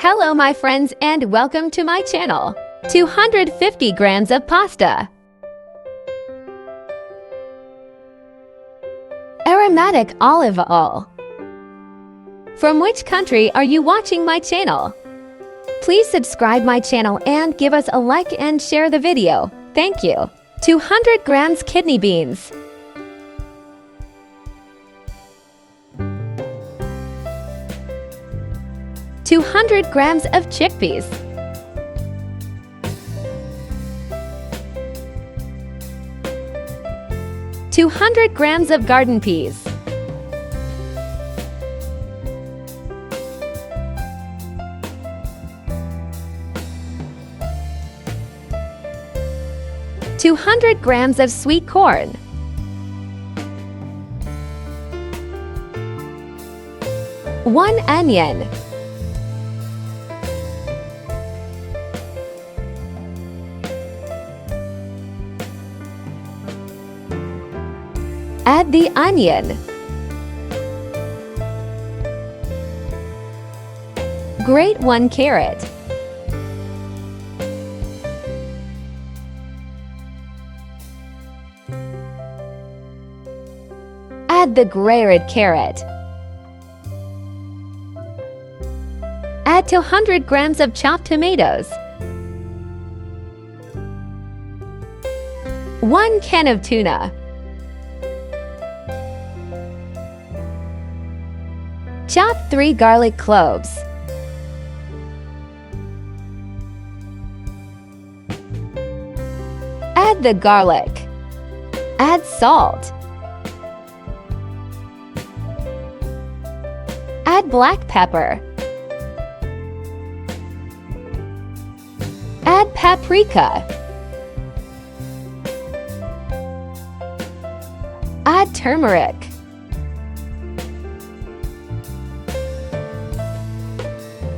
Hello my friends and welcome to my channel. 250 grams of pasta. Aromatic olive oil. From which country are you watching my channel? Please subscribe my channel and give us a like and share the video. Thank you. 200 grams kidney beans. 200 grams of chickpeas. 200 grams of garden peas. 200 grams of sweet corn. 1 onion. 'Add the onion. Grate 1 carrot. Add the grated carrot. Add 200 grams of chopped tomatoes. 1 can of tuna. Chop 3 garlic cloves. Add the garlic. Add salt. Add black pepper. Add paprika. Add turmeric.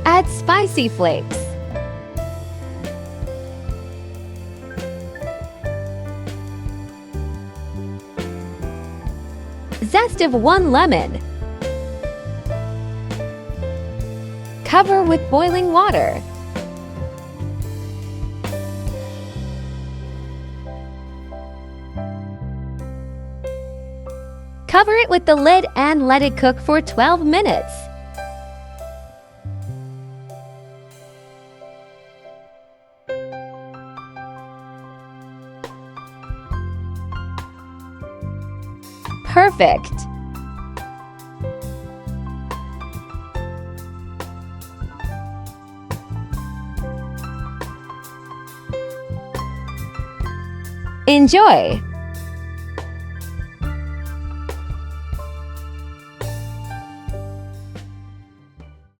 Add spicy flakes. Zest of 1 lemon. Cover with boiling water. Cover it with the lid and let it cook for 12 minutes. Perfect! Enjoy!